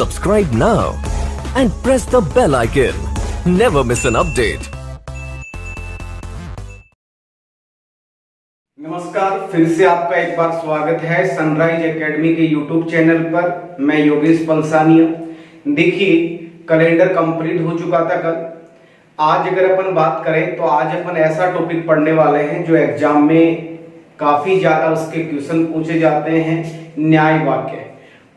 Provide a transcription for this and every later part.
Subscribe now and press the bell icon. Never miss an update. नमस्कार, फिर से आपका एक बार स्वागत है सनराइज एकेडमी के यूट्यूब चैनल पर। मैं योगेश पलसानिया। देखिए, कैलेंडर कंप्लीट हो चुका था कल। आज अगर अपन बात करें तो आज अपन ऐसा टॉपिक पढ़ने वाले हैं जो एग्जाम में काफी ज्यादा उसके क्वेश्चन पूछे जाते हैं, न्याय वाक्य।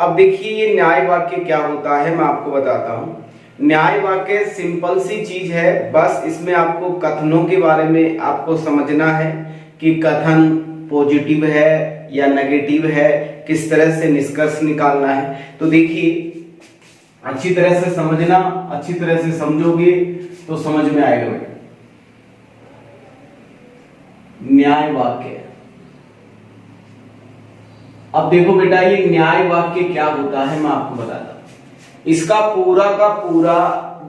अब देखिए, ये न्याय वाक्य क्या होता है मैं आपको बताता हूं। न्याय वाक्य सिंपल सी चीज है, बस इसमें आपको कथनों के बारे में आपको समझना है कि कथन पॉजिटिव है या नेगेटिव है, किस तरह से निष्कर्ष निकालना है। तो देखिए, अच्छी तरह से समझना, अच्छी तरह से समझोगे तो समझ में आएगा। न्याय वाक्य, अब देखो बेटा, ये न्याय वाक्य क्या होता है मैं आपको बताता हूं। इसका पूरा का पूरा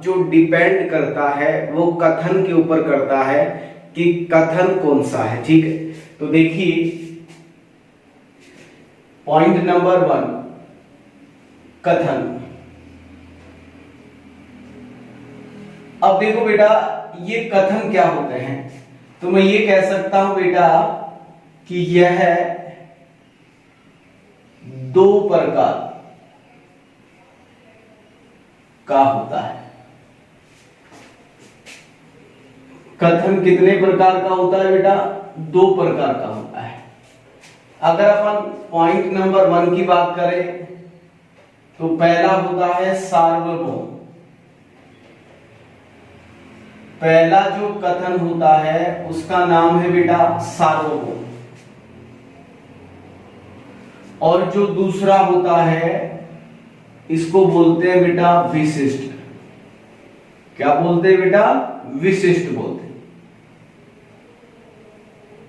जो डिपेंड करता है वो कथन के ऊपर करता है कि कथन कौन सा है। ठीक है, तो देखिए पॉइंट नंबर 1, कथन। अब देखो बेटा, ये कथन क्या होते हैं, तो मैं ये कह सकता हूं बेटा कि यह दो प्रकार का होता है। कथन कितने प्रकार का होता है बेटा? 2 प्रकार का होता है। अगर अपन पॉइंट नंबर 1 की बात करें तो पहला होता है सार्वभौम। पहला जो कथन होता है उसका नाम है बेटा सार्वभौम। और जो दूसरा होता है इसको बोलते हैं बेटा विशिष्ट। क्या बोलते हैं बेटा? विशिष्ट बोलते हैं।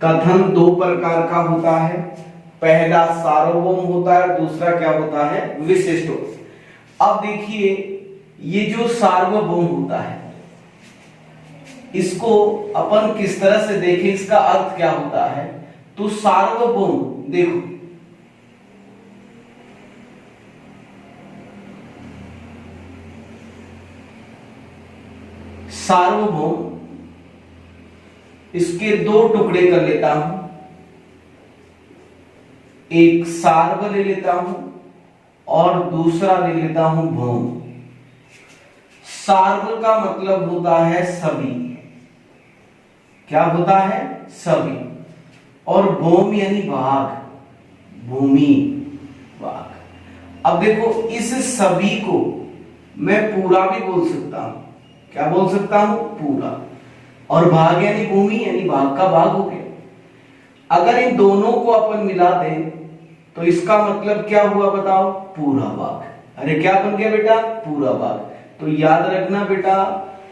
कथन 2 प्रकार का होता है, पहला सार्वभौम होता है, दूसरा क्या होता है? विशिष्ट। अब देखिए, ये जो सार्वभौम होता है इसको अपन किस तरह से देखें, इसका अर्थ क्या होता है। तो सार्वभौम, देखो सार्वभौम, इसके 2 टुकड़े कर लेता हूं। एक सार्व ले लेता हूं और दूसरा ले लेता हूं भौम। सार्व का मतलब होता है सभी। क्या होता है? सभी। और भौम यानी भाग, भूमि, भाग। अब देखो, इस सभी को मैं पूरा भी बोल सकता हूं। क्या बोल सकता हूं? पूरा। और भाग यानी भूमि, यानी भाग का भाग हो गया। अगर इन दोनों को अपन मिला दें तो इसका मतलब क्या हुआ बताओ? पूरा भाग। अरे क्या बन गया बेटा? पूरा भाग। तो याद रखना बेटा,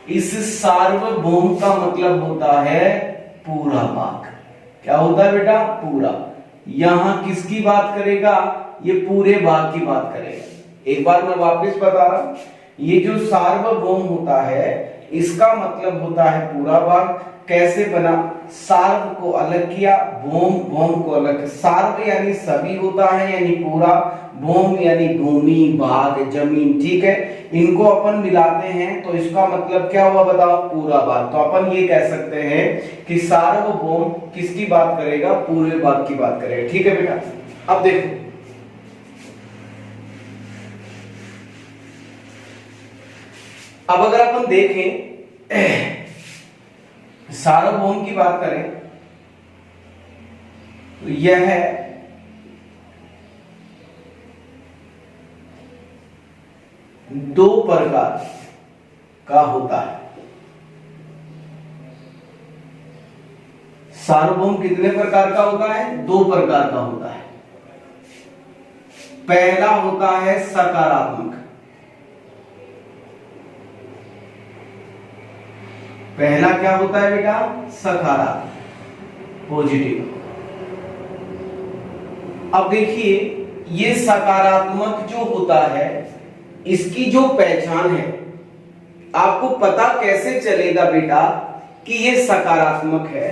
इस सार्वभौम का मतलब होता है पूरा भाग। क्या होता है बेटा? पूरा। यहां किसकी बात करेगा? ये पूरे भाग की बात करेगा। एक बार मैं वापस बता रहा हूं, ये जो सार्वभौम होता है इसका मतलब होता है पूरा भाग। कैसे बना? सार्व को अलग किया, भौम, भौम को अलग। सार्व यानी सभी होता है, यानी पूरा। भौम यानी भूमि, भाग, जमीन। ठीक है, इनको अपन मिलाते हैं तो इसका मतलब क्या हुआ बताओ? पूरा भाग। तो अपन ये कह सकते हैं कि सार्वभौम किसकी बात करेगा? पूरे भाग की बात करेगा। ठीक है बेटा, अब देखो, अब अगर अपन देखें सार्वभौम की बात करें तो यह है दो प्रकार का होता है। सार्वभौम कितने प्रकार का होता है? 2 प्रकार का होता है। पहला होता है सकारात्मक। पहला क्या होता है बेटा? सकारात्मक, पॉजिटिव। अब देखिए, ये सकारात्मक जो होता है इसकी जो पहचान है, आपको पता कैसे चलेगा बेटा कि ये सकारात्मक है?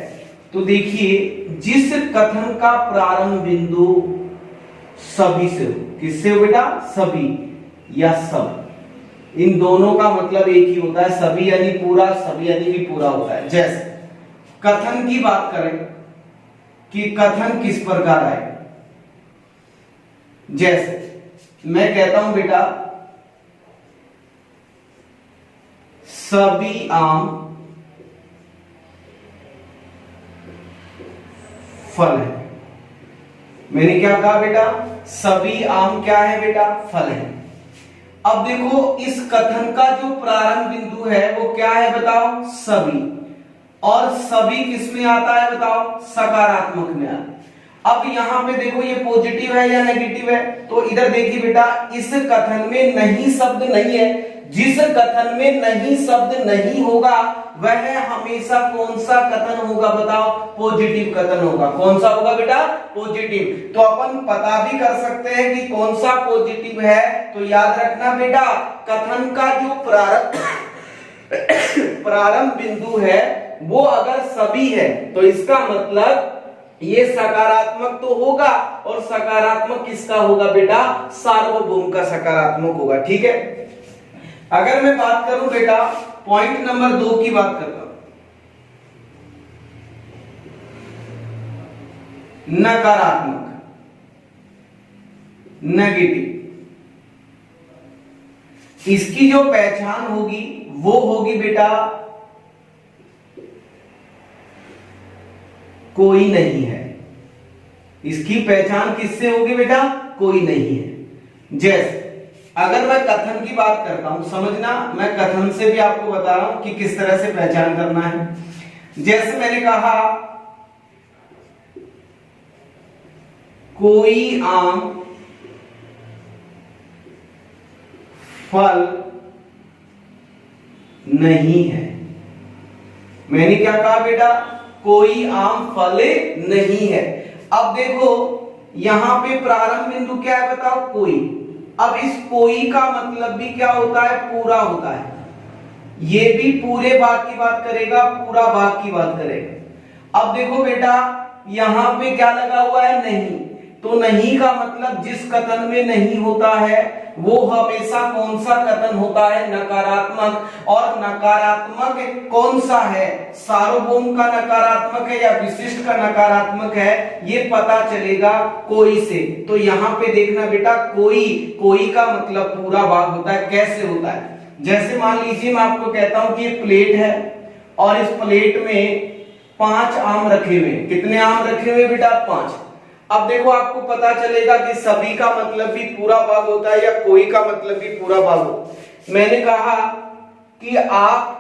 तो देखिए, जिस कथन का प्रारंभ बिंदु सभी से हो, किससे हो बेटा? सभी, या सब, इन दोनों का मतलब एक ही होता है, सभी यानी पूरा, सभी यानी भी पूरा होता है। जैसे कथन की बात करें कि कथन किस प्रकार आए, जैसे मैं कहता हूं बेटा सभी आम फल है। मैंने क्या कहा बेटा, सभी आम क्या है बेटा, फल है। अब देखो इस कथन का जो प्रारंभ बिंदु है वो क्या है बताओ, सभी, और सभी किस में आता है बताओ, सकारात्मक में आता है। अब यहां पे देखो ये पॉजिटिव है या नेगेटिव है, तो इधर देखिए बेटा इस कथन में नहीं शब्द नहीं है, जिस कथन में नहीं शब्द नहीं होगा वह हमेशा कौन सा कथन होगा बताओ, पॉजिटिव कथन होगा। कौन सा होगा बेटा, पॉजिटिव। तो अपन पता भी कर सकते हैं कि कौन सा पॉजिटिव है, तो याद रखना बेटा कथन का जो प्रारंभ बिंदु है वो अगर सभी है तो इसका मतलब ये सकारात्मक तो होगा, और सकारात्मक किसका होगा बेटा, सार्वभौम का सकारात्मक होगा। ठीक है, अगर मैं बात करूं बेटा पॉइंट नंबर 2 की बात करता हूं, नकारात्मक, नेगेटिव, इसकी जो पहचान होगी वो होगी बेटा कोई नहीं है। इसकी पहचान किससे होगी बेटा, कोई नहीं है। जैसे अगर मैं कथन की बात करता हूं, समझना मैं कथन से भी आपको बता रहा हूं कि किस तरह से पहचान करना है। जैसे मैंने कहा कोई आम फल नहीं है। मैंने क्या कहा बेटा, कोई आम फल नहीं है। अब देखो यहां पे प्रारंभ बिंदु क्या है बताओ, कोई। अब इस कोई का मतलब भी क्या होता है, पूरा होता है। ये भी पूरे भाग की बात करेगा, पूरा भाग की बात करेगा। अब देखो बेटा यहां पे क्या लगा हुआ है, नहीं। तो नहीं का मतलब जिस कथन में नहीं होता है वो हमेशा कौन सा कथन होता है, नकारात्मक। और नकारात्मक कौन सा है, सार्वभौम का नकारात्मक है या विशिष्ट का नकारात्मक है, ये पता चलेगा कोई से। तो यहां पे देखना बेटा कोई का मतलब पूरा भाग होता है। कैसे होता है, जैसे मान लीजिए मैं आपको कहता हूं कि ये प्लेट है और इस प्लेट में 5 आम रखे हुए। कितने आम रखे हुए बेटा, 5। अब देखो आपको पता चलेगा कि सभी का मतलब भी पूरा भाग होता है या कोई का मतलब भी पूरा भाग होता है। मैंने कहा कि आप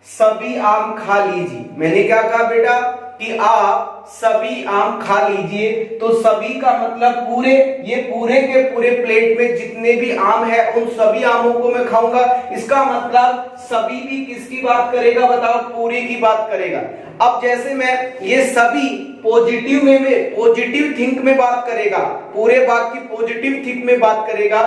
सभी आम खा लीजिए। मैंने क्या कहा बेटा कि आप सभी आम खा लीजिए, तो सभी का मतलब पूरे, ये पूरे के पूरे प्लेट में जितने भी आम है उन सभी आमों को मैं खाऊंगा। इसका मतलब सभी भी किसकी बात करेगा बताओ, पूरे की बात करेगा। अब जैसे मैं ये सभी पॉजिटिव में पॉजिटिव थिंक में बात करेगा, पूरे भाग की पॉजिटिव थिंक में बात करेगा,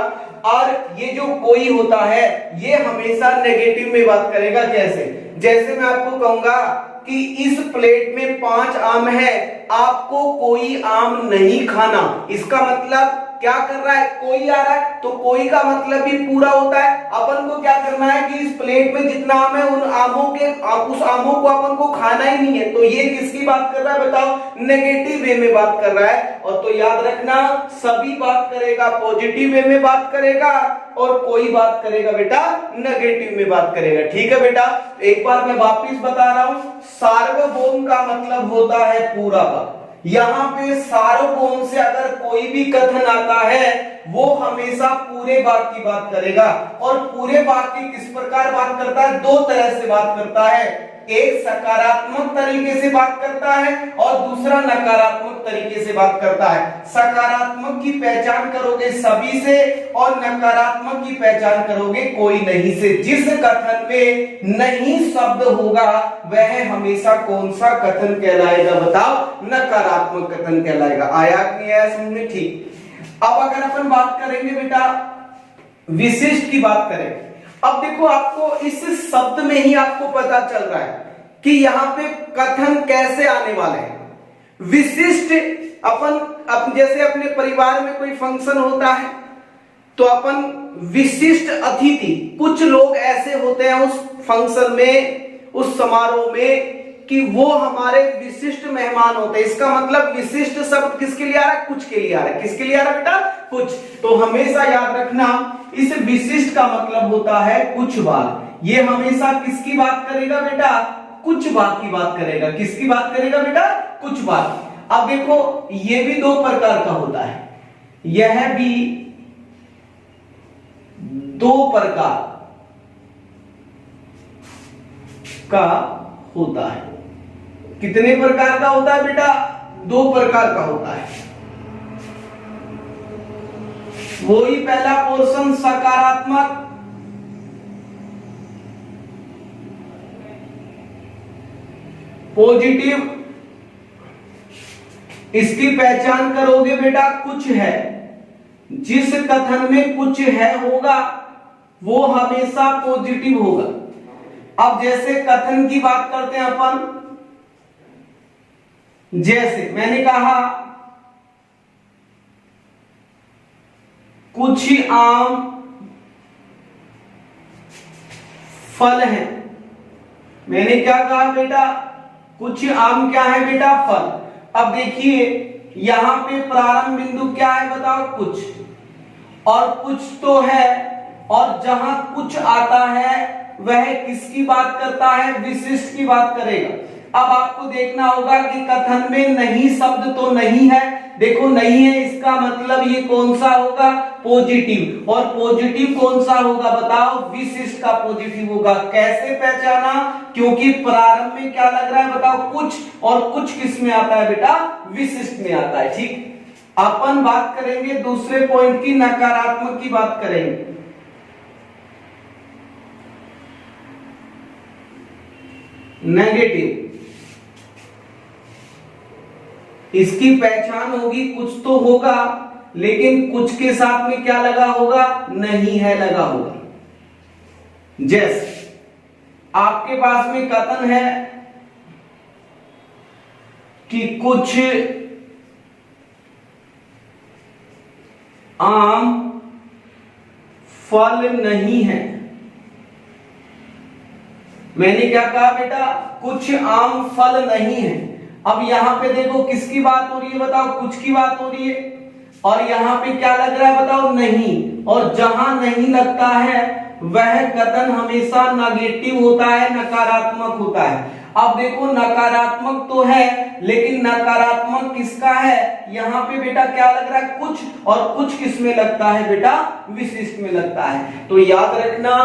और ये जो कोई होता है ये हमेशा नेगेटिव में बात करेगा। कैसे, जैसे मैं आपको कहूंगा कि इस प्लेट में 5 आम है, आपको कोई आम नहीं खाना। इसका मतलब क्या कर रहा है, कोई आ रहा है, तो कोई का मतलब भी पूरा होता है। अपन को क्या करना है कि इस प्लेट में जितना आम है उन आमों के उस आमों को अपन को खाना ही नहीं है। तो ये किसकी बात कर रहा है बताओ, नेगेटिव वे में बात कर रहा है। और तो याद रखना सभी बात करेगा पॉजिटिव वे में बात करेगा, और कोई बात करेगा बेटा नेगेटिव में बात करेगा। ठीक है बेटा, एक बार मैं वापिस बता रहा हूं, सार्वभौम का मतलब होता है पूरा भाग। यहां पे सार्वभौम से अगर कोई भी कथन आता है वो हमेशा पूरे भाग की बात करेगा। और पूरे भाग की किस प्रकार बात करता है, 2 तरह से बात करता है। एक सकारात्मक तरीके से बात करता है और दूसरा नकारात्मक तरीके से बात करता है। सकारात्मक की पहचान करोगे सभी से और नकारात्मक की पहचान करोगे कोई नहीं से। जिस कथन में नहीं शब्द होगा वह हमेशा कौन सा कथन कहलाएगा बताओ, नकारात्मक कथन कहलाएगा। आया कि नहीं आया समझ में? ठीक। अब अगर अपन बात करेंगे बेटा विशिष्ट की बात करें, अब देखो आपको इस शब्द में ही आपको पता चल रहा है कि यहां पे कथन कैसे आने वाले हैं। विशिष्ट अपन जैसे अपने परिवार में कोई फंक्शन होता है तो अपन विशिष्ट अतिथि, कुछ लोग ऐसे होते हैं उस फंक्शन में, उस समारोह में, कि वो हमारे विशिष्ट मेहमान होते हैं। इसका मतलब विशिष्ट शब्द किसके लिए आ रहा है? कुछ के लिए आ रहा है। किसके लिए आ रहा है बेटा? कुछ। तो हमेशा याद रखना, इस विशिष्ट का मतलब होता है कुछ बात। ये हमेशा किसकी बात करेगा बेटा? कुछ बात की बात करेगा। किसकी बात करेगा बेटा? कुछ बात। अब देखो, ये भी दो प्रकार का होता है, यह भी दो प्रकार का होता है। कितने प्रकार का होता है बेटा? दो प्रकार का होता है। वही पहला पोर्शन सकारात्मक, पॉजिटिव, इसकी पहचान करोगे बेटा, कुछ है। जिस कथन में कुछ है होगा वो हमेशा पॉजिटिव होगा। अब जैसे कथन की बात करते हैं अपन, जैसे मैंने कहा कुछ आम फल है। मैंने क्या कहा बेटा? कुछ आम क्या है बेटा? फल। अब देखिए यहां पे प्रारंभ बिंदु क्या है बताओ? कुछ, और कुछ तो है, और जहां कुछ आता है वह किसकी बात करता है? विशिष्ट की बात करेगा। अब आपको देखना होगा कि कथन में नहीं शब्द तो नहीं है। देखो नहीं है, इसका मतलब ये कौन सा होगा? पॉजिटिव। और पॉजिटिव कौन सा होगा बताओ? विशिष्ट का पॉजिटिव होगा। कैसे पहचाना? क्योंकि प्रारंभ में क्या लग रहा है बताओ? कुछ, और कुछ किस में आता है बेटा? विशिष्ट में आता है। ठीक, अपन बात करेंगे दूसरे पॉइंट की, नकारात्मक की बात करेंगे। नेगेटिव, इसकी पहचान होगी कुछ तो होगा, लेकिन कुछ के साथ में क्या लगा होगा? नहीं है लगा होगा। जैसे आपके पास में कथन है कि कुछ आम फल नहीं है। मैंने क्या कहा बेटा? कुछ आम फल नहीं है। अब यहां पे देखो किसकी बात हो रही है बताओ? कुछ की बात हो रही है, और यहां पे क्या लग रहा है बताओ? नहीं। और जहां नहीं लगता है वह कथन हमेशा नेगेटिव होता है, नकारात्मक होता है। अब देखो नकारात्मक तो है, लेकिन नकारात्मक किसका है? यहाँ पे बेटा क्या लग रहा है? कुछ, और कुछ किस में लगता है बेटा? विशिष्ट में लगता है। तो याद रखना,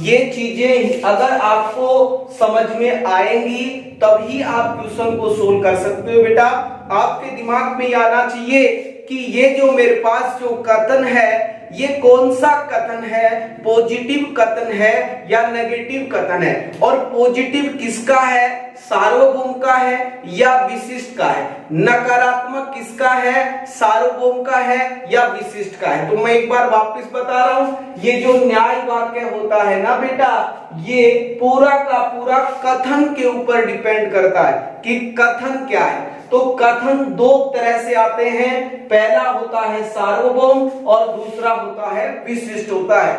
ये चीजें अगर आपको समझ में आएंगी तभी आप क्वेश्चन को सोल्व कर सकते हो बेटा। आपके दिमाग में आना चाहिए कि ये जो मेरे पास जो कथन है, ये कौन सा कथन है? पॉजिटिव कथन है या नेगेटिव कथन है? और पॉजिटिव किसका है? सार्वभौम का है या विशिष्ट का है? नकारात्मक किसका है? सार्वभौम का है या विशिष्ट का है? तो मैं एक बार वापस बता रहा हूं, ये जो न्याय वाक्य होता है ना बेटा, ये पूरा का पूरा कथन के ऊपर डिपेंड करता है कि कथन क्या है। तो कथन दो तरह से आते हैं, पहला होता है सार्वभौम और दूसरा होता है विशिष्ट होता है।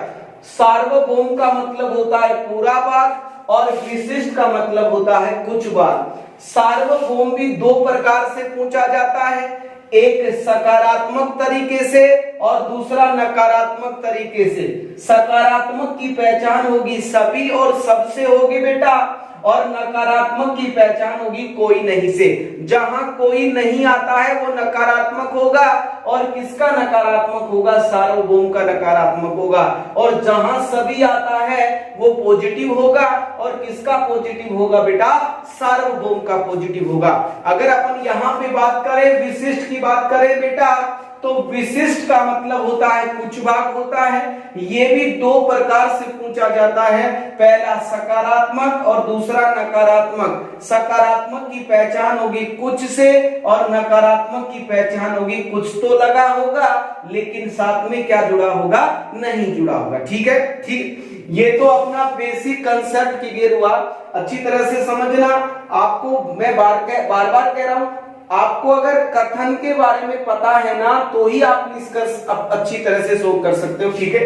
सार्वभौम का मतलब होता है पूरा बात, और विशिष्ट का मतलब होता है कुछ बात। सार्वभौम भी दो प्रकार से पूछा जाता है, एक सकारात्मक तरीके से और दूसरा नकारात्मक तरीके से। सकारात्मक की पहचान होगी सभी और सबसे होगी बेटा, और नकारात्मक की पहचान होगी कोई नहीं से। जहां कोई नहीं आता है वो नकारात्मक होगा, और किसका नकारात्मक होगा? सार्वभौम का नकारात्मक होगा। और जहां सभी आता है वो पॉजिटिव होगा, और किसका पॉजिटिव होगा बेटा? सार्वभौम का पॉजिटिव होगा। अगर अपन यहां पे बात करें, विशिष्ट की बात करें बेटा, तो विशिष्ट का मतलब होता है कुछ भाग होता है। ये भी दो प्रकार से पूछा जाता है, पहला सकारात्मक और दूसरा नकारात्मक। सकारात्मक की पहचान होगी कुछ से, और नकारात्मक की पहचान होगी कुछ तो लगा होगा, लेकिन साथ में क्या जुड़ा होगा? नहीं जुड़ा होगा। ठीक है, ठीक। ये तो अपना बेसिक कंसेप्ट क्लियर हुआ। अच्छी तरह से समझना। आपको मैं बार बार कह रहा हूं, आपको अगर कथन के बारे में पता है ना, तो ही आप निष्कर्ष अच्छी तरह से सोल्व कर सकते हो। ठीक है,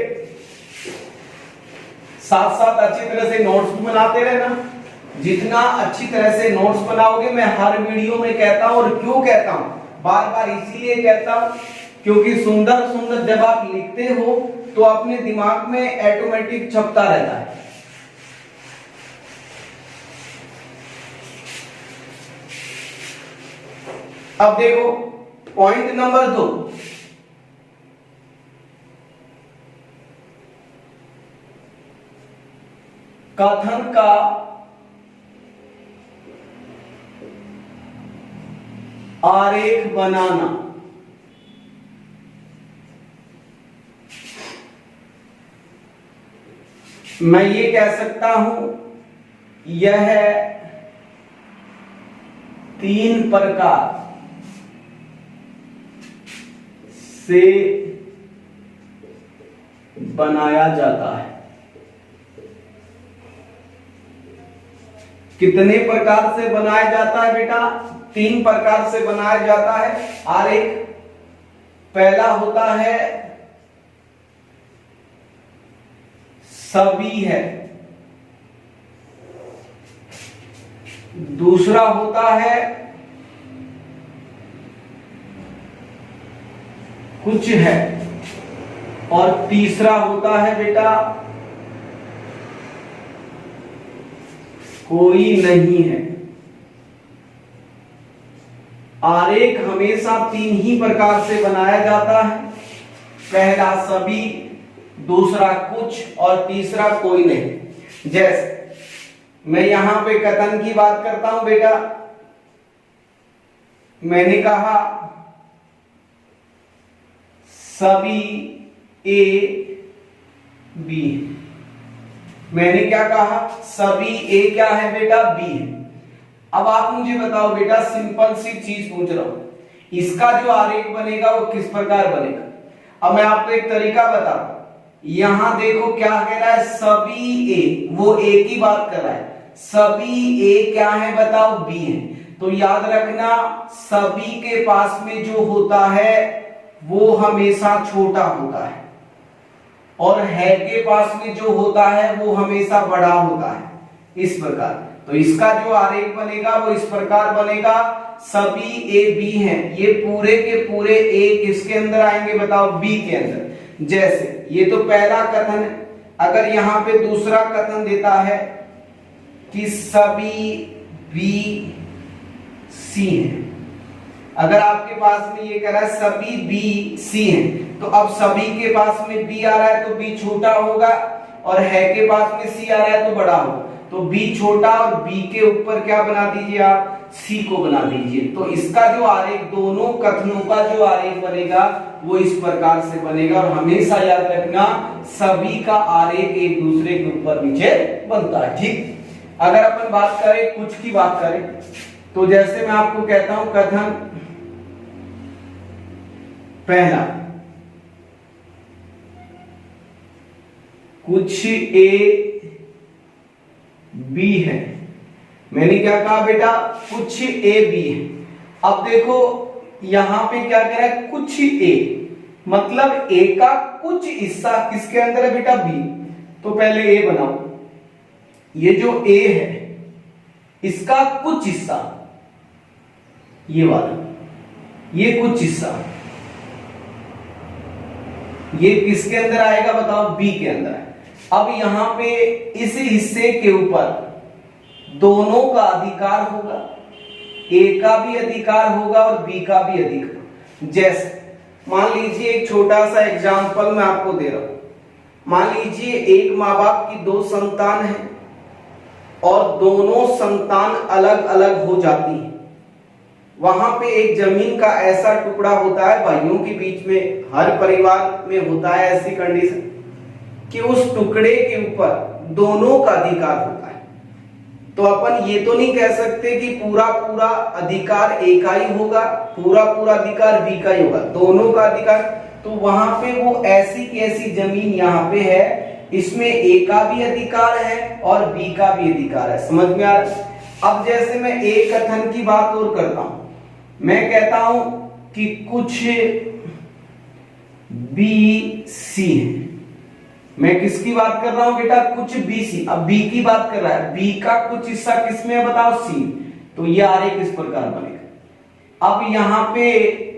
साथ साथ अच्छी तरह से नोट्स भी बनाते रहना। जितना अच्छी तरह से नोट्स बनाओगे, मैं हर वीडियो में कहता हूं, और क्यों कहता हूं, बार बार इसीलिए कहता हूं क्योंकि सुंदर सुंदर जब आप लिखते हो तो अपने दिमाग में ऑटोमेटिक छपता रहता है। अब देखो पॉइंट नंबर 2, कथन का आरेख बनाना। मैं ये कह सकता हूं यह 3 प्रकार से बनाया जाता है। कितने प्रकार से बनाया जाता है बेटा? 3 प्रकार से बनाया जाता है आरेख। पहला होता है सभी है, दूसरा होता है कुछ है, और तीसरा होता है बेटा कोई नहीं है। आरेख हमेशा 3 ही प्रकार से बनाया जाता है। पहला सभी, दूसरा कुछ, और तीसरा कोई नहीं। जैसे मैं यहां पे कथन की बात करता हूं बेटा, मैंने कहा सभी ए बी। मैंने क्या कहा? सभी ए क्या है बेटा? बी है। अब आप मुझे बताओ बेटा, सिंपल सी चीज पूछ रहा हूं, इसका जो आरेख बनेगा वो किस प्रकार बनेगा? अब मैं आपको एक तरीका बताऊं। यहां देखो क्या कह रहा है, सभी ए, वो ए की बात कर रहा है। सभी ए क्या है बताओ? बी है। तो याद रखना, सभी के पास में जो होता है वो हमेशा छोटा होता है, और है के पास में जो होता है वो हमेशा बड़ा होता है। इस प्रकार तो इसका जो आरेख बनेगा वो इस प्रकार बनेगा, सभी ए बी हैं, ये पूरे के पूरे ए किसके अंदर आएंगे बताओ? बी के अंदर। जैसे ये तो पहला कथन है। अगर यहां पे दूसरा कथन देता है कि सभी बी सी हैं, अगर आपके पास में ये कह रहा है सभी बी सी हैं, तो अब सभी के पास में बी आ रहा है तो बी छोटा होगा, और है के पास में सी आ रहा है तो बड़ा होगा। तो बी छोटा और बी के ऊपर क्या बना दीजिए आप? सी को बना दीजिए। तो इसका जो आरेख, दोनों कथनों का जो आरेख बनेगा वो इस प्रकार से बनेगा। और हमेशा याद रखना, सभी का आरेख एक दूसरे के ऊपर नीचे बनता है। ठीक, अगर अपन बात करें कुछ की बात करें, तो जैसे मैं आपको कहता हूं कथन पहला, कुछ ए बी है। मैंने क्या कहा बेटा? कुछ ए बी है। अब देखो यहां पे क्या कह रहा है? कुछ ए, मतलब ए का कुछ हिस्सा किसके अंदर है बेटा? बी। तो पहले ए बनाओ, ये जो ए है इसका कुछ हिस्सा, ये वाला, ये कुछ हिस्सा, ये किसके अंदर आएगा बताओ? बी के अंदर है। अब यहां पे इस हिस्से के ऊपर दोनों का अधिकार होगा, ए का भी अधिकार होगा और बी का भी अधिकार। जैसे मान लीजिए एक छोटा सा एग्जांपल मैं आपको दे रहा हूं। मान लीजिए एक माँ बाप की 2 संतान है और दोनों संतान अलग अलग हो जाती हैं। वहां पे एक जमीन का ऐसा टुकड़ा होता है, भाइयों के बीच में हर परिवार में होता है ऐसी कंडीशन कि उस टुकड़े के ऊपर दोनों का अधिकार होता है। तो अपन ये तो नहीं कह सकते कि पूरा पूरा अधिकार ए का ही होगा, पूरा पूरा अधिकार बी का ही होगा, दोनों का अधिकार। तो वहां पे वो ऐसी की ऐसी जमीन यहाँ पे है, इसमें ए का भी अधिकार है और बी का भी अधिकार है। समझ में आ रहा है? अब जैसे मैं एक कथन की बात और करता हूं, मैं कहता हूं कि कुछ बी सी है। मैं किसकी बात कर रहा हूं बेटा, कुछ बी सी। अब बी की बात कर रहा है, बी का कुछ हिस्सा किसमें है बताओ, सी। तो ये आरेख इस प्रकार बनेगा। अब यहां पे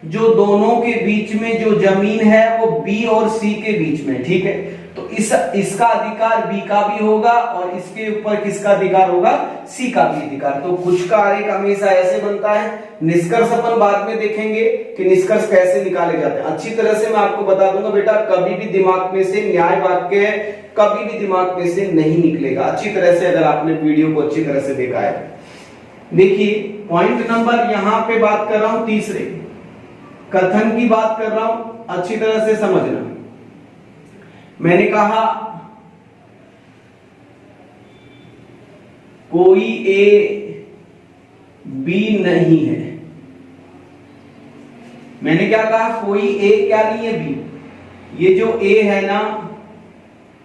जो दोनों के बीच में जो जमीन है वो बी और सी के बीच में, ठीक है। तो इसका अधिकार बी का भी होगा और इसके ऊपर किसका अधिकार होगा, सी का भी अधिकार। तो कुछ का आरेख हमेशा ऐसे बनता है। निष्कर्ष अपन बाद में देखेंगे कि निष्कर्ष कैसे निकाले जाते हैं। अच्छी तरह से मैं आपको बता दूंगा बेटा, कभी भी दिमाग में से न्याय वाक्य कभी भी दिमाग में से नहीं निकलेगा, अच्छी तरह से अगर आपने वीडियो को अच्छी तरह से देखा है। देखिए पॉइंट नंबर यहां पे बात कर रहा हूं, तीसरे कथन की बात कर रहा हूं, अच्छी तरह से समझना। मैंने कहा कोई ए बी नहीं है। मैंने क्या कहा, कोई ए क्या नहीं है, बी। ये जो ए है ना,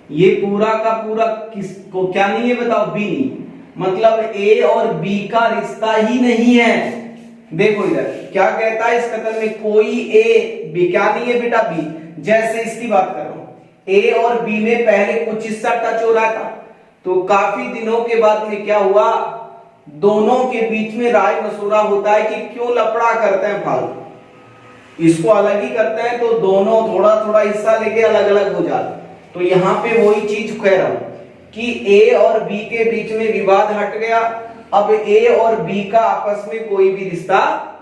ये पूरा का पूरा किसको क्या नहीं है बताओ, बी नहीं। मतलब ए और बी का रिश्ता ही नहीं है। देखो इधर क्या कहता है इस कथन में, कोई ए बी क्या नहीं है बेटा, बी। जैसे इसकी बात कर रहा हूं, ए और बी में पहले कुछ हिस्सा टच हो रहा था, तो काफी दिनों के बाद में क्या हुआ, दोनों के बीच में राय मशवरा होता है कि क्यों लफड़ा करते हैं फालतू, इसको अलग ही करते हैं, तो दोनों थोड़ा थोड़ा हिस्सा लेके अलग अलग हो जाते। तो यहां पे वही चीज कह रहा हूं कि ए और बी के बीच में विवाद हट गया। अब ए और बी का आपस में कोई भी रिश्ता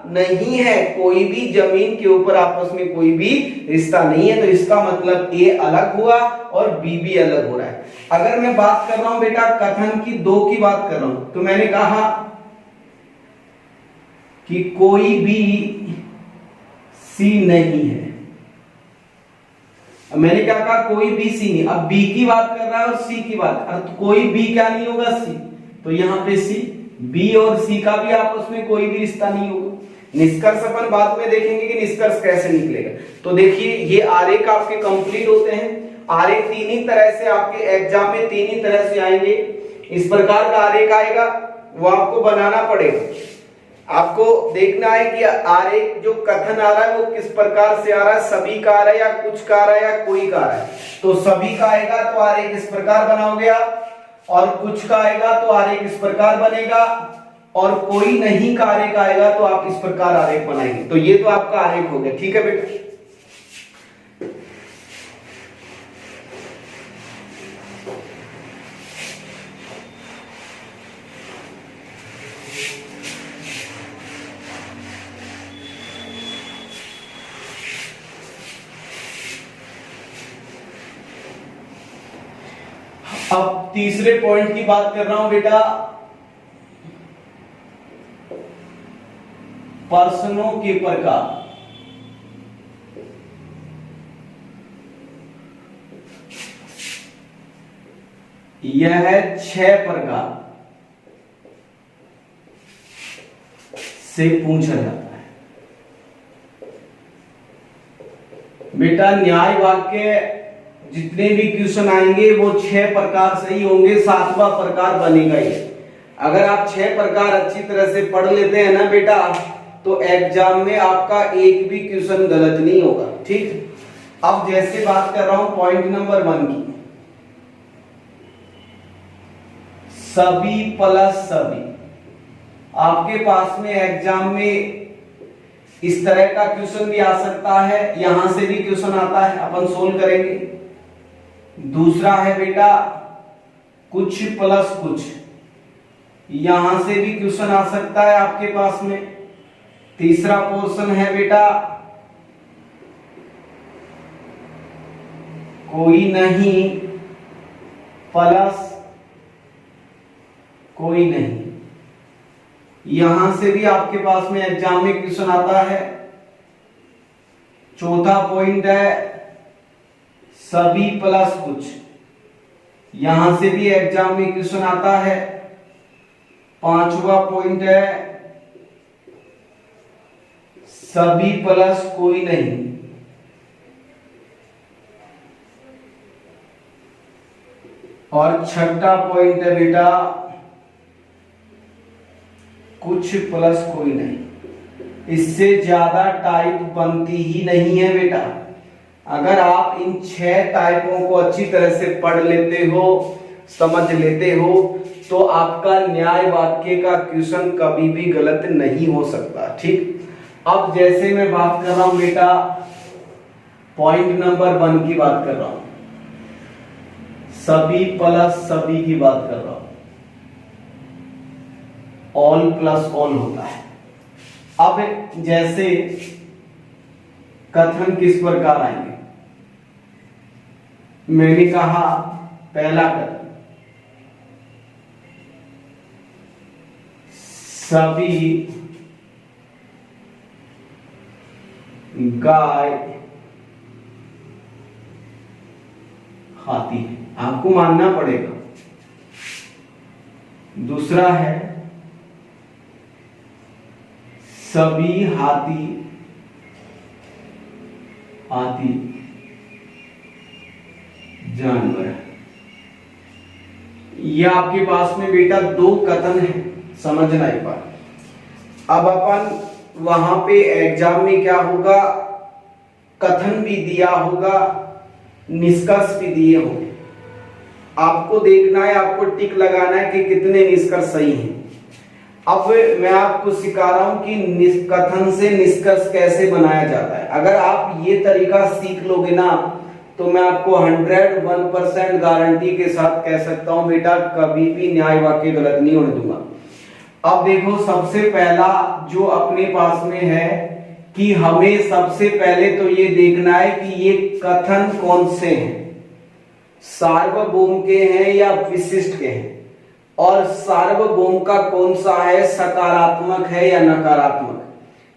नहीं है, कोई भी जमीन के ऊपर आपस में कोई भी रिश्ता नहीं है। तो इसका मतलब ए अलग हुआ और बी भी अलग हो रहा है। अगर मैं बात कर रहा हूं बेटा कथन की दो की बात कर रहा हूं, तो मैंने कहा कि कोई भी सी नहीं है। अब मैंने क्या कहा, कोई भी सी नहीं। अब बी की बात कर रहा है और सी की बात, तो कोई बी क्या नहीं होगा, सी। तो यहां पे सी, बी और सी का भी आपस में कोई भी रिश्ता नहीं होगा। निष्कर्ष अपन बाद में देखेंगे कि निष्कर्ष कैसे निकलेगा। तो देखिए ये आरेख आपके कंप्लीट होते हैं। आरेख तीन ही तरह से आपके एग्जाम में तीन ही तरह से आएंगे। इस प्रकार का आरेख आएगा, वो आपको बनाना पड़ेगा। आपको देखना है कि आरेख जो कथन आ रहा है वो किस प्रकार से आ रहा है, सभी का आ रहा है या कुछ का आ रहा है या कोई का आ रहा है। तो सभी का आएगा तो आरेख इस प्रकार बनाओगे आप, और कुछ का आएगा तो आरेख इस प्रकार बनेगा, और कोई नहीं का आरेख आएगा तो आप इस प्रकार आरेख बनाएंगे। तो ये तो आपका आरेख हो गया, ठीक है बेटा। अब तीसरे पॉइंट की बात कर रहा हूं बेटा, प्रश्नों के प्रकार। यह है 6 प्रकार से पूछा जाता है बेटा। न्याय वाक्य जितने भी क्वेश्चन आएंगे वो 6 प्रकार से ही होंगे, 7वां प्रकार बनेगा ही। अगर आप 6 प्रकार अच्छी तरह से पढ़ लेते हैं ना बेटा, तो एग्जाम में आपका एक भी क्वेश्चन गलत नहीं होगा, ठीक। अब जैसे बात कर रहा हूं पॉइंट नंबर 1 की, सभी प्लस सभी। आपके पास में एग्जाम में इस तरह का क्वेश्चन भी आ सकता है, यहां से भी क्वेश्चन आता है, अपन सोल्व करेंगे। दूसरा है बेटा कुछ प्लस कुछ, यहां से भी क्वेश्चन आ सकता है आपके पास में। तीसरा पोर्शन है बेटा कोई नहीं प्लस कोई नहीं, यहां से भी आपके पास में एग्जाम में क्वेश्चन आता है। चौथा पॉइंट है सभी प्लस कुछ, यहां से भी एग्जाम में क्वेश्चन आता है। 5वां पॉइंट है सभी प्लस कोई नहीं, और 6ठा पॉइंट है बेटा कुछ प्लस कोई नहीं। इससे ज्यादा टाइप बनती ही नहीं है बेटा। अगर आप इन 6 टाइपों को अच्छी तरह से पढ़ लेते हो, समझ लेते हो, तो आपका न्याय वाक्य का क्वेश्चन कभी भी गलत नहीं हो सकता। ठीक, अब जैसे मैं बात कर रहा हूं बेटा, पॉइंट नंबर 1 की बात कर रहा हूं, सभी प्लस सभी की बात कर रहा हूं, ऑल प्लस ऑल होता है। अब जैसे कथन किस प्रकार आएंगे, मैंने कहा पहला कथन, सभी गाय खाती है, आपको मानना पड़ेगा। दूसरा है सभी हाथी आती जानवर है। यह आपके पास में बेटा 2 कथन है, समझना एक बार। अब अपन वहां पे एग्जाम में क्या होगा, कथन भी दिया होगा, निष्कर्ष भी दिए होंगे, आपको देखना है, आपको टिक लगाना है कि कितने निष्कर्ष सही हैं। अब मैं आपको सिखा रहा हूं कि कथन से निष्कर्ष कैसे बनाया जाता है। अगर आप ये तरीका सीख लोगे ना, तो मैं आपको 101% गारंटी के साथ कह सकता हूं बेटा, कभी भी न्याय वाक्य गलत नहीं होने दूंगा। अब देखो, सबसे पहला जो अपने पास में है कि हमें सबसे पहले तो ये देखना है कि ये कथन कौन से हैं, सार्वभौम के हैं या विशिष्ट के हैं, और सार्वभौम का कौन सा है, सकारात्मक है या नकारात्मक,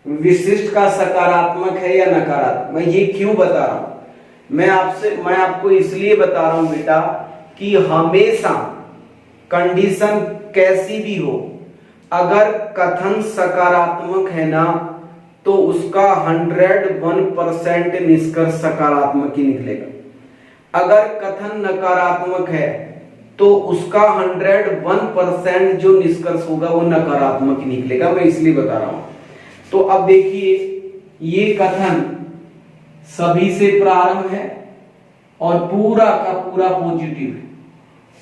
विशिष्ट का सकारात्मक है या नकारात्मक। मैं ये क्यों बता रहा हूं, मैं आपको इसलिए बता रहा हूं बेटा कि हमेशा कंडीशन कैसी भी हो, अगर कथन सकारात्मक है ना, तो उसका 101% निष्कर्ष सकारात्मक ही निकलेगा। अगर कथन नकारात्मक है तो उसका 101% जो निष्कर्ष होगा वो नकारात्मक ही निकलेगा। मैं इसलिए बता रहा हूं। तो अब देखिए, ये कथन सभी से प्रारंभ है और पूरा का पूरा पॉजिटिव है,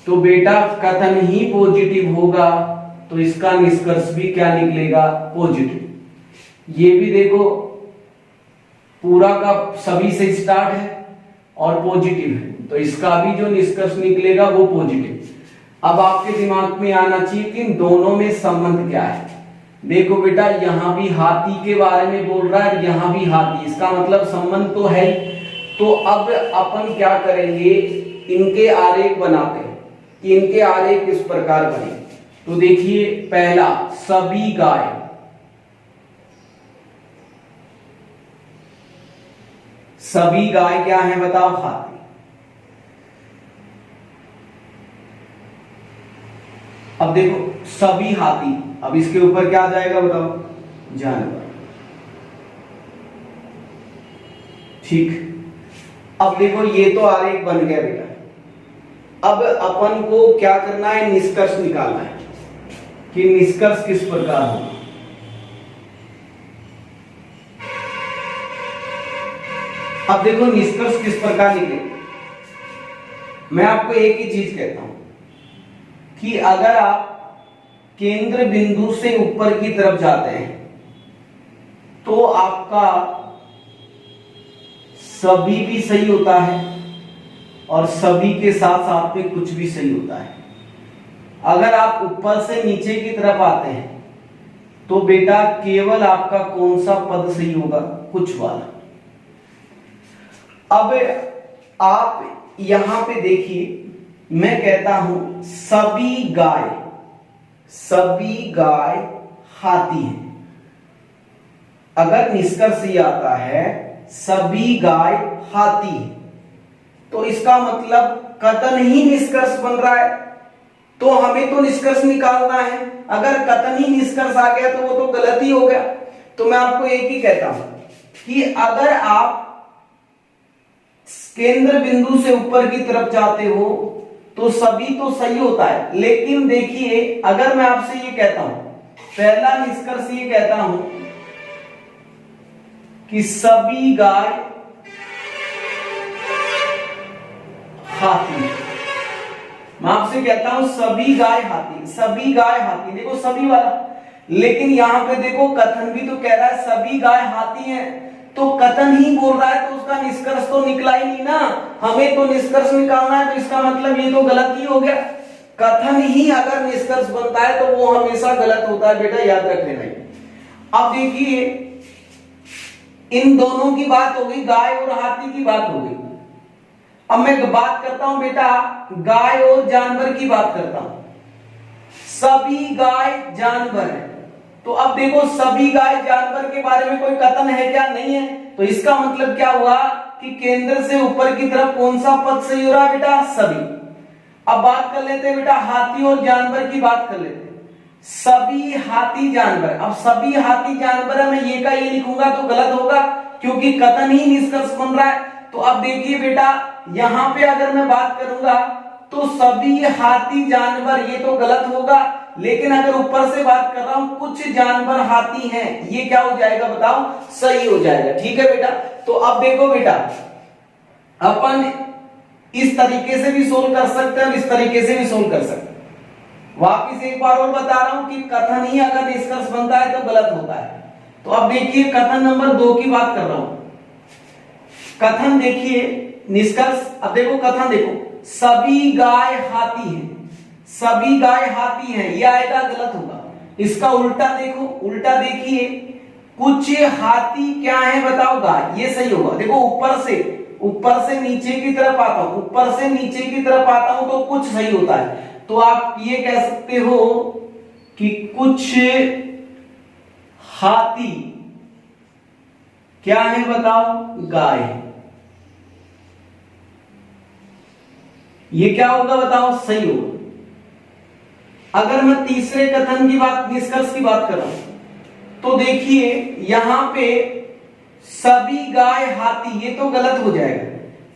तो बेटा कथन ही पॉजिटिव होगा, तो इसका निष्कर्ष भी क्या निकलेगा, पॉजिटिव। ये भी देखो, पूरा का सभी से स्टार्ट है और पॉजिटिव है, तो इसका भी जो निष्कर्ष निकलेगा वो पॉजिटिव। अब आपके दिमाग में आना चाहिए कि इन दोनों में संबंध क्या है। देखो बेटा, यहां भी हाथी के बारे में बोल रहा है, यहां भी हाथी, इसका मतलब संबंध तो है ही। तो अब अपन क्या करेंगे, इनके आरेख बनाते हैं कि इनके आरेख किस प्रकार बने। तो देखिए, पहला सभी गाय, सभी गाय क्या है बताओ, हाथी। अब देखो, सभी हाथी, अब इसके ऊपर क्या आ जाएगा बताओ, जानवर। ठीक, अब देखो ये तो आरेख बन गया बेटा। अब अपन को क्या करना है, निष्कर्ष निकालना है कि निष्कर्ष किस प्रकार होगा। अब देखो निष्कर्ष किस प्रकार निकले। मैं आपको एक ही चीज कहता हूं कि अगर आप केंद्र बिंदु से ऊपर की तरफ जाते हैं तो आपका सभी भी सही होता है और सभी के साथ साथ में कुछ भी सही होता है। अगर आप ऊपर से नीचे की तरफ आते हैं तो बेटा केवल आपका कौन सा पद सही होगा, कुछ वाला। अब आप यहां पे देखिए, मैं कहता हूं सभी गाय हाथी है। अगर निष्कर्ष ये आता है सभी गाय हाथी है, तो इसका मतलब कथन ही निष्कर्ष बन रहा है, तो हमें तो निष्कर्ष निकालना है। अगर कथन ही निष्कर्ष आ गया तो वो तो गलत ही हो गया। तो मैं आपको एक ही कहता हूं कि अगर आप केंद्र बिंदु से ऊपर की तरफ जाते हो तो सभी तो सही होता है, लेकिन देखिए अगर मैं आपसे ये कहता हूं, पहला निष्कर्ष ये कहता हूं कि सभी गाय हाथी। मैं आपसे कहता हूं सभी गाय हाथी, सभी गाय हाथी, देखो सभी वाला, लेकिन यहां पे देखो कथन भी तो कह रहा है सभी गाय हाथी हैं, तो कथन ही बोल रहा है तो उसका निष्कर्ष तो निकला ही नहीं ना, हमें तो निष्कर्ष निकालना है, तो इसका मतलब ये तो गलत ही हो गया। कथन ही अगर निष्कर्ष बनता है तो वो हमेशा गलत होता है बेटा, याद रख लेना। अब देखिए इन दोनों की बात हो गई, गाय और हाथी की बात हो गई। अब मैं बात करता हूं बेटा गाय और जानवर की बात करता हूं। सभी गाय जानवर है, तो अब देखो सभी गाय जानवर के बारे में कोई कथन है क्या? नहीं है। तो इसका मतलब क्या हुआ कि केंद्र से ऊपर की तरफ कौन सा पद सही हो रहा है बेटा? सभी। अब बात कर लेते हैं बेटा हाथी और जानवर की बात कर लेते हैं। सभी हाथी जानवर, अब सभी हाथी जानवर है, मैं ये का ये लिखूंगा तो गलत होगा क्योंकि कथन ही निष्कर्ष बन रहा है। तो अब देखिए बेटा यहां पे अगर मैं बात करूंगा तो सभी हाथी जानवर, ये तो गलत होगा, लेकिन अगर ऊपर से बात कर रहा हूं कुछ जानवर हाथी हैं, ये क्या हो जाएगा बताओ? सही हो जाएगा। ठीक है बेटा, तो अब देखो बेटा अपन इस तरीके से भी सोल्व कर सकते हैं और इस तरीके से भी सोल्व कर सकते हैं। वापिस एक बार और बता रहा हूं कि कथन ही अगर निष्कर्ष बनता है तो गलत होता है। तो अब देखिए कथन नंबर 2 की बात कर रहा हूं। कथन देखिए निष्कर्ष, अब देखो कथन देखो, सभी गाय हाथी हैं, सभी गाय हाथी हैं, यह आएगा गलत होगा। इसका उल्टा देखो, उल्टा देखिए कुछ हाथी क्या है बताओ? गाय, ये सही होगा। देखो ऊपर से नीचे की तरफ आता हूं, ऊपर से नीचे की तरफ आता हूं तो कुछ सही होता है, तो आप ये कह सकते हो कि कुछ हाथी क्या है बताओ? गाय। ये क्या होगा बताओ? सही होगा। अगर मैं तीसरे कथन की बात, निष्कर्ष की बात कर रहा हूं तो देखिए यहां पे सभी गाय हाथी, ये तो गलत हो जाएगा,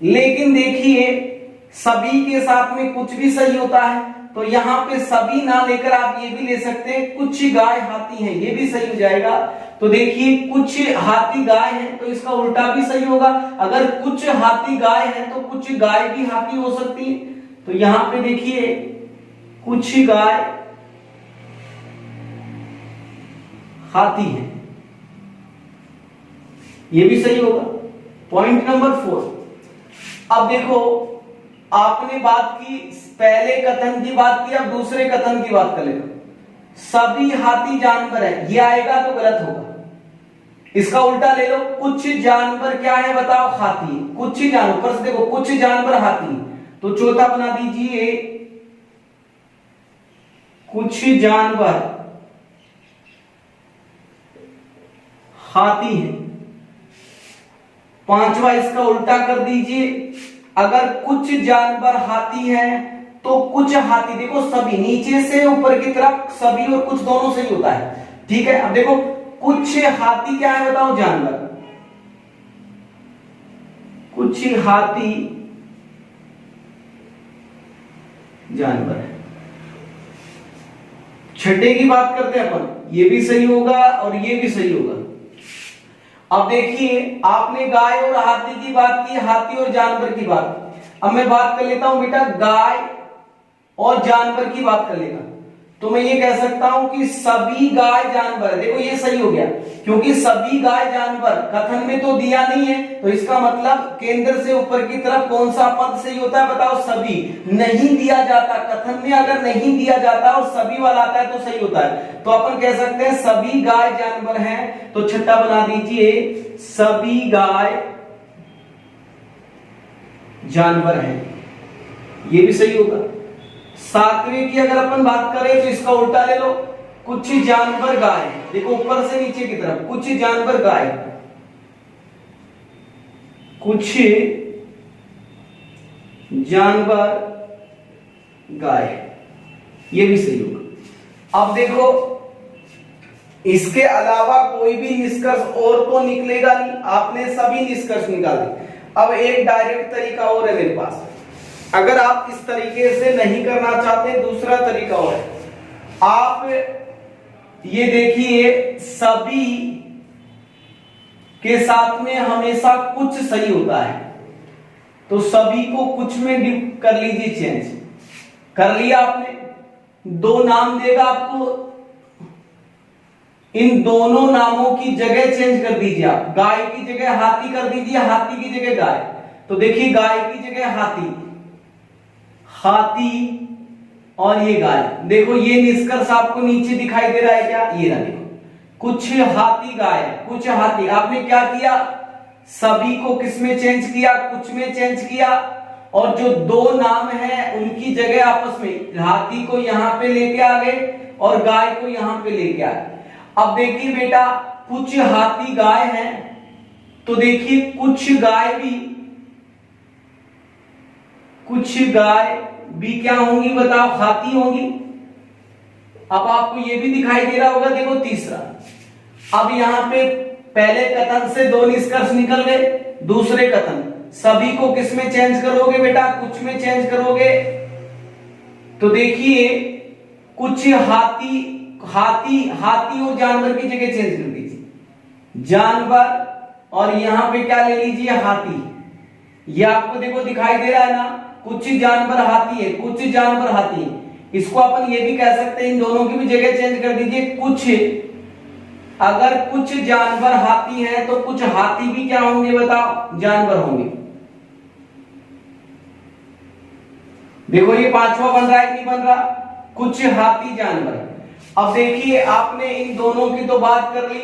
लेकिन देखिए सभी के साथ में कुछ भी सही होता है, तो यहां पे सभी ना लेकर आप ये भी ले सकते हैं कुछ गाय हाथी हैं, ये भी सही हो जाएगा। तो देखिए कुछ हाथी गाय हैं तो इसका उल्टा भी सही होगा। अगर कुछ हाथी गाय हैं तो कुछ गाय भी हाथी हो सकती है, तो यहां पे देखिए कुछ गाय हाथी है, ये भी सही होगा। Point number 4। अब देखो आपने बात की, पहले कथन की बात की, अब दूसरे कथन की बात कर लेते। सभी हाथी जानवर है, ये आएगा तो गलत होगा। इसका उल्टा ले लो, कुछ जानवर क्या है बताओ? हाथी। कुछ जानवर, ऊपर से देखो कुछ जानवर हाथी, तो चौथा बना दीजिए कुछ जानवर हाथी है। पांचवा इसका उल्टा कर दीजिए, अगर कुछ जानवर हाथी हैं तो कुछ हाथी, देखो सभी नीचे से ऊपर की तरफ सभी और कुछ दोनों सही होता है। ठीक है, अब देखो कुछ हाथी क्या है बताओ? जानवर। कुछ हाथी जानवर है। छठे की बात करते हैं अपन, ये भी सही होगा और ये भी सही होगा। अब देखिए आपने गाय और हाथी की बात की, हाथी और जानवर की बात की। अब मैं बात कर लेता हूं बेटा गाय और जानवर की बात कर लेता, तो मैं ये कह सकता हूं कि सभी गाय जानवर, देखो ये सही हो गया क्योंकि सभी गाय जानवर कथन में तो दिया नहीं है, तो इसका मतलब केंद्र से ऊपर की तरफ कौन सा पद सही होता है बताओ? सभी। नहीं दिया जाता कथन में, अगर नहीं दिया जाता और सभी वाला आता है तो सही होता है, तो अपन कह सकते हैं सभी गाय जानवर हैं। तो छठा बना दीजिए सभी गाय जानवर हैं, ये भी सही होगा। सातवें की अगर अपन बात करें तो इसका उल्टा ले लो, कुछ जानवर गाय, देखो ऊपर से नीचे की तरफ कुछ जानवर गाय, कुछ जानवर गाय, ये भी सही होगा। अब देखो इसके अलावा कोई भी निष्कर्ष और तो निकलेगा नहीं, आपने सभी निष्कर्ष निकाले। अब एक डायरेक्ट तरीका और है मेरे पास, अगर आप इस तरीके से नहीं करना चाहते दूसरा तरीका और है। आप ये देखिए सभी के साथ में हमेशा कुछ सही होता है, तो सभी को कुछ में कर लीजिए चेंज। कर लिया आपने, दो नाम देगा आपको, इन दोनों नामों की जगह चेंज कर दीजिए आप। गाय की जगह हाथी कर दीजिए, हाथी की जगह गाय। तो देखिए गाय की जगह हाथी, हाथी और ये गाय। देखो ये निष्कर्ष आपको नीचे दिखाई दे रहा है क्या? ये रहा, देखो कुछ हाथी गाय, कुछ हाथी। आपने क्या किया? सभी को किसमें चेंज किया? कुछ में चेंज किया। और जो दो नाम हैं उनकी जगह आपस में, हाथी को यहां पे लेके आ गए और गाय को यहां पे लेके आ गए। अब देखिए बेटा, कुछ हाथी गाय हैं, तो देखिए कुछ गाय भी क्या होंगी बताओ? हाथी होंगी। अब आपको यह भी दिखाई दे रहा होगा, देखो तीसरा। अब यहां पे पहले कथन से दो निष्कर्ष निकल गए। दूसरे कथन, सभी को किस में चेंज करोगे बेटा? कुछ में चेंज करोगे। तो देखिए कुछ हाथी और जानवर की जगह चेंज कर दीजिए, जानवर, और यहां पे क्या ले लीजिए? हाथी। ये आपको देखो दिखाई दे रहा है ना, कुछ जानवर हाथी है, कुछ जानवर हाथी है। इसको अपन ये भी कह सकते हैं, इन दोनों की भी जगह चेंज कर दीजिए। कुछ, अगर कुछ जानवर हाथी है तो कुछ हाथी भी क्या होंगे बताओ? जानवर होंगे। देखो ये पांचवा बन रहा है कि नहीं बन रहा? कुछ हाथी जानवर। अब देखिए आपने इन दोनों की तो बात कर ली,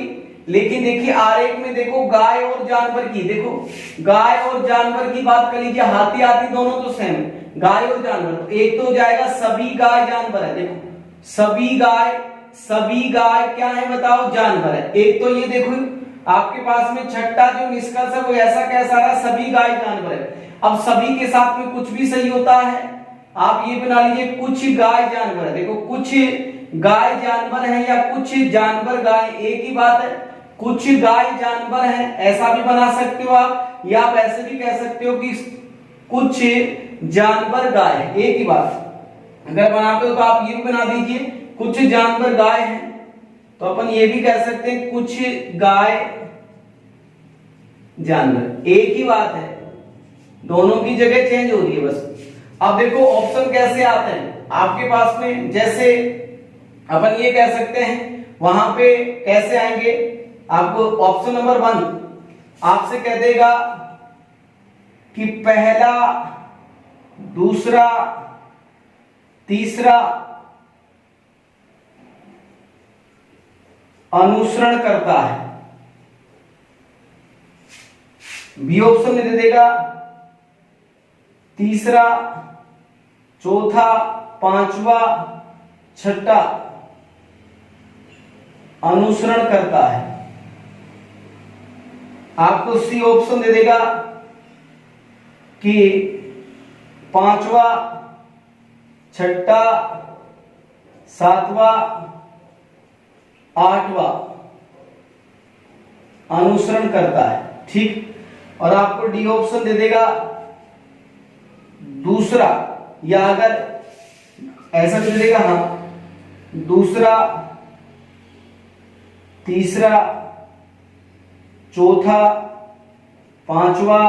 लेकिन देखिए आरेख में देखो गाय और जानवर की, देखो गाय और जानवर की बात कर लीजिए। हाथी हाथी दोनों तो सेम, गाय और जानवर। तो एक तो हो जाएगा सभी गाय जानवर है। देखो सभी गाय क्या है बताओ? जानवर है। एक तो ये देखो आपके पास में छठा जो निष्कर्ष है वो ऐसा कैसा रहा? सभी गाय जानवर है। अब सभी के साथ में कुछ भी सही होता है, आप ये बना लीजिए कुछ गाय जानवर है। देखो कुछ गाय जानवर है या कुछ जानवर गाय, एक ही बात है। कुछ गाय जानवर है ऐसा भी बना सकते हो आप, या आप ऐसे भी कह सकते हो कि कुछ जानवर गाय, एक ही बात। अगर बनाते हो तो आप ये भी बना दीजिए कुछ जानवर गाय हैं, तो अपन ये भी कह सकते हैं कुछ गाय जानवर, एक ही बात है, दोनों की जगह चेंज हो रही है बस। अब देखो ऑप्शन कैसे आते हैं आपके पास में, जैसे अपन ये कह सकते हैं, वहां पे कैसे आएंगे? आपको ऑप्शन नंबर 1 आपसे कह देगा कि पहला, दूसरा, तीसरा अनुसरण करता है। बी ऑप्शन में दे देगा तीसरा, चौथा, पांचवा, छठा अनुसरण करता है। आपको सी ऑप्शन दे देगा कि पांचवा, छठा, सातवां, आठवां अनुसरण करता है, ठीक। और आपको डी ऑप्शन दे देगा दूसरा, या अगर ऐसा दे देगा, हाँ, दूसरा, तीसरा, चौथा, पांचवा,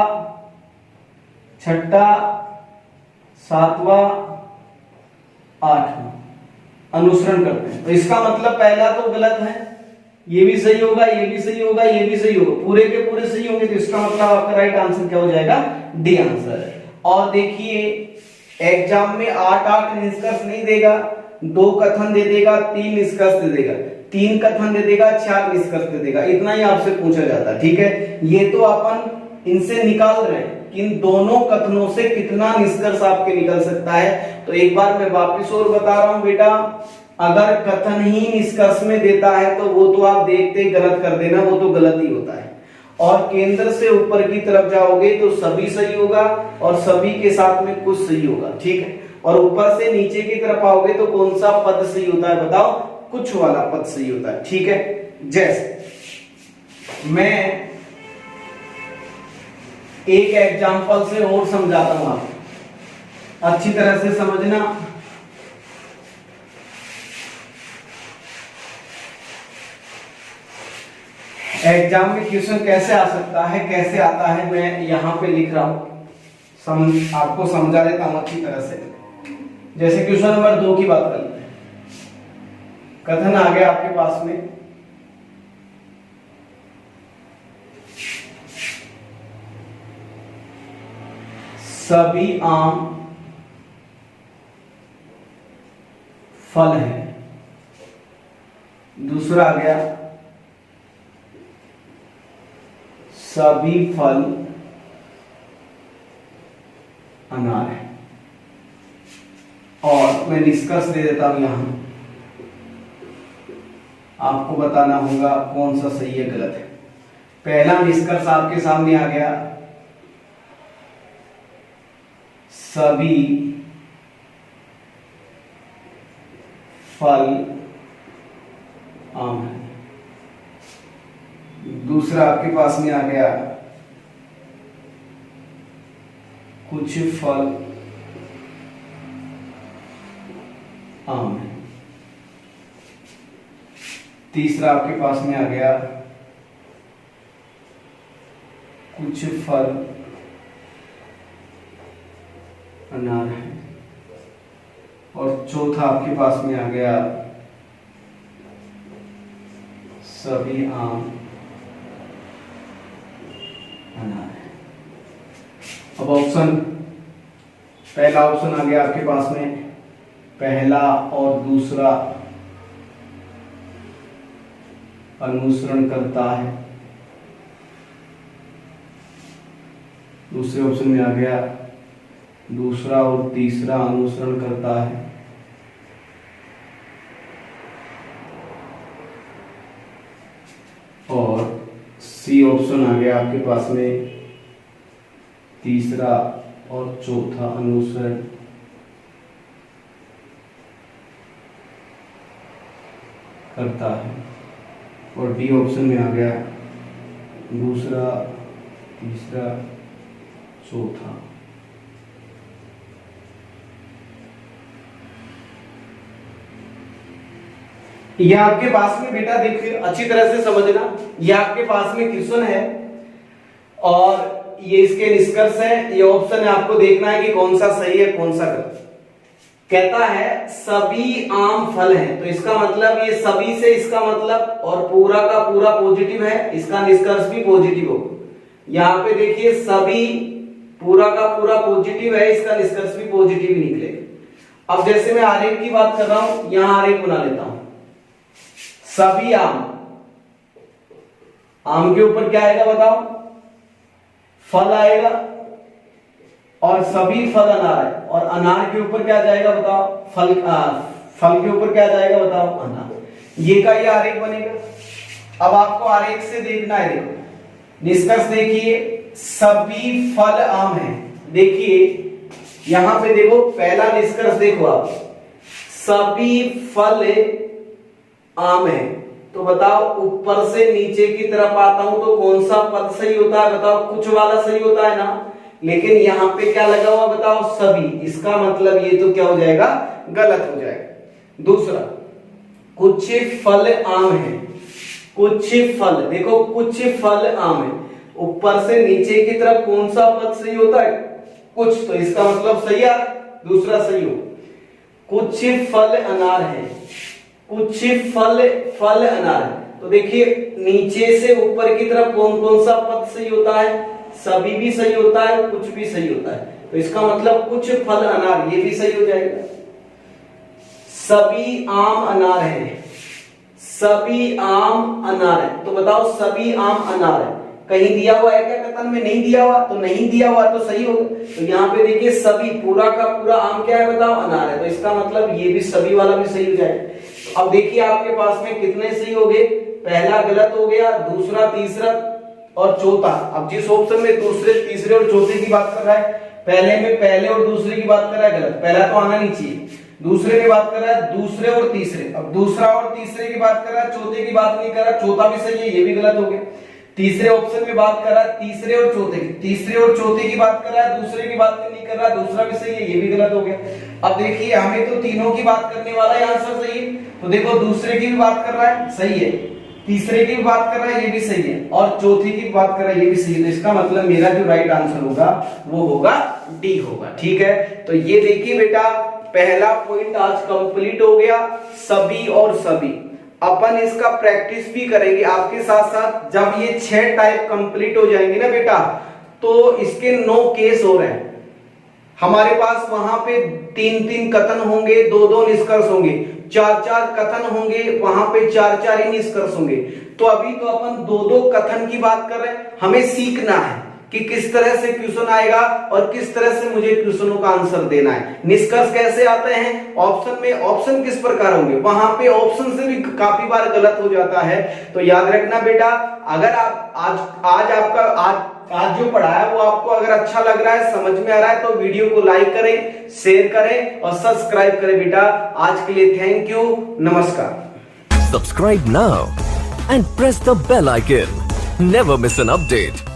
छठा, सातवां, आठवां अनुसरण करते हैं। तो इसका मतलब पहला तो गलत है, ये भी सही होगा, ये भी सही होगा, ये भी सही होगा, पूरे के पूरे सही होंगे। तो इसका मतलब आपका राइट आंसर क्या हो जाएगा? डी आंसर है। और देखिए एग्जाम में 8 निष्कर्ष नहीं देगा, 2 कथन दे देगा, 3 निष्कर्ष दे देगा, 3 कथन दे देगा, 4 निष्कर्ष दे देगा, इतना ही आपसे पूछा जाता है, ठीक है। ये तो अपन इनसे निकाल रहे हैं कि इन दोनों कथनों से कितना निष्कर्ष आपके निकल सकता है। तो एक बार मैं वापिस और बता रहा हूं बेटा, अगर कथन ही निष्कर्ष में देता है तो वो तो आप देखते गलत कर देना, वो तो गलत ही होता है। और केंद्र से ऊपर की तरफ जाओगे तो सभी सही होगा और सभी के साथ में कुछ सही होगा, ठीक है। और ऊपर से नीचे की तरफ आओगे तो कौन सा पद सही होता है बताओ? कुछ वाला पद सही होता है, ठीक है। जैसे मैं एक एग्जांपल से और समझाता हूं, आप अच्छी तरह से समझना। एग्जाम में क्वेश्चन कैसे आ सकता है, कैसे आता है, मैं यहां पे लिख रहा हूं, आपको समझा देता हूं अच्छी तरह से। जैसे क्वेश्चन नंबर 2 की बात करते हैं। कथन आ गया आपके पास में, सभी आम फल हैं। दूसरा आ गया, सभी फल अनार है। और मैं निष्कर्ष दे देता हूं यहां, आपको बताना होगा कौन सा सही है गलत है। पहला निष्कर्ष आपके सामने आ गया, सभी फल आम है। दूसरा आपके पास में आ गया, कुछ फल आम है। तीसरा आपके पास में आ गया, कुछ फल अनार है। और चौथा आपके पास में आ गया, सभी आम अनार है। अब ऑप्शन, पहला ऑप्शन आ गया आपके पास में, पहला और दूसरा अनुसरण करता है। दूसरे ऑप्शन में आ गया, दूसरा और तीसरा अनुसरण करता है। और सी ऑप्शन आ गया आपके पास में, तीसरा और चौथा अनुसरण करता है। और डी ऑप्शन में आ गया, दूसरा, तीसरा, चौथा। ये आपके पास में बेटा देखिए अच्छी तरह से समझना, ये आपके पास में क्वेश्चन है और ये इसके निष्कर्ष है। ये ऑप्शन है, आपको देखना है कि कौन सा सही है कौन सा गलत। कहता है सभी आम फल हैं, तो इसका मतलब ये सभी से इसका मतलब और पूरा का पूरा पॉजिटिव है, इसका निष्कर्ष भी पॉजिटिव हो। यहां पे देखिए सभी पूरा का पूरा पॉजिटिव है, इसका निष्कर्ष भी पॉजिटिव ही निकलेगा। अब जैसे मैं आरेख की बात कर रहा हूं, यहां आरेख बना लेता हूं। सभी आम, आम के ऊपर क्या आएगा बताओ, फल आएगा। और सभी फल अनार है, और अनार के ऊपर क्या जाएगा बताओ, फल के ऊपर क्या जाएगा बताओ, अनार। ये का ये आरेख बनेगा। अब आपको आरेख से देखना है, देखो निष्कर्ष देखिए, सभी फल आम है। देखिए यहां पे देखो, पहला निष्कर्ष देखो आप, सभी फल आम है। तो बताओ ऊपर से नीचे की तरफ आता हूं तो कौन सा पद सही होता है बताओ, कुछ वाला सही होता है ना। लेकिन यहां पे क्या लगा हुआ बताओ, सभी, इसका मतलब ये तो क्या हो जाएगा, गलत हो जाएगा। दूसरा, कुछ फल आम है, कुछ फल, देखो कुछ फल आम है, ऊपर से नीचे की तरफ कौन सा पद सही होता है, कुछ, तो इसका मतलब सही आ, दूसरा सही हो। कुछ फल अनार है, कुछ फल अनार है। तो देखिए नीचे से ऊपर की तरफ कौन कौन सा पद सही होता है, सभी भी सही होता है, कुछ भी सही होता है। तो इसका मतलब कुछ फल अनार, ये भी सही हो जाएगा। सभी आम अनार है, सभी आम अनार है। तो बताओ सभी आम अनार है, कहीं दिया हुआ है क्या कथन में, नहीं दिया हुआ, तो नहीं दिया हुआ तो सही होगा। तो यहाँ पे देखिए सभी, पूरा का पूरा आम क्या है बताओ, अनार है। तो इसका मतलब ये भी सभी वाला भी सही हो जाएगा। अब देखिए आपके पास में कितने सही हो गए, पहला गलत हो गया, दूसरा, तीसरा और चौथा। अब जिस ऑप्शन में दूसरे, तीसरे और चौथे की बात कर रहा है, पहले में पहले और दूसरे की बात कर रहा है, गलत, पहला तो आना नहीं चाहिए। दूसरे की बात कर रहा है, दूसरे और तीसरे, अब दूसरा और तीसरे की बात कर रहा है, चौथे की बात नहीं कर रहा, चौथा भी सही है, ये भी गलत हो गया। तीसरे ऑप्शन में बात कर रहा है तीसरे और चौथे की, तीसरे और चौथे की बात कर रहा है, दूसरे की बात नहीं कर रहा, दूसरा भी सही है, ये भी गलत हो गया। अब देखिए हमें तो तीनों की बात करने वाला है, आंसर सही है। तो देखो दूसरे की भी बात कर रहा है, सही है, तीसरे की भी बात कर रहा है, ये भी सही है, और चौथी की बात कर रहा है, ये भी सही है। तो इसका मतलब मेरा जो राइट आंसर होगा वो होगा डी होगा। ठीक है, तो ये देखिए बेटा, पहला पॉइंट आज कंप्लीट हो गया, सभी और सभी। अपन इसका प्रैक्टिस भी करेंगे आपके साथ साथ। जब ये 6 टाइप कंप्लीट हो जाएंगे ना बेटा, तो इसके 9 केस हो रहे हैं हमारे पास। वहां पे 3-3 कथन होंगे, 2-2 निष्कर्ष होंगे, 4-4 कथन होंगे, वहां पे 4-4 ही निष्कर्ष होंगे। तो अभी तो अपन 2-2 कथन की बात कर रहे हैं। हमें सीखना है कि किस तरह से क्वेश्चन आएगा और किस तरह से मुझे क्वेश्चनों का आंसर देना है। निष्कर्ष कैसे आते हैं, ऑप्शन में ऑप्शन किस प्रकार होंगे, वहां पे ऑप्शन से भी काफी बार गलत हो जाता है। तो याद रखना बेटा, अगर आप आज आपका आज जो पढ़ा है वो आपको अगर अच्छा लग रहा है, समझ में आ रहा है, तो वीडियो को लाइक करें, शेयर करें और सब्सक्राइब करें बेटा। आज के लिए थैंक यू, नमस्कार। Subscribe now and press the bell icon. Never miss an update.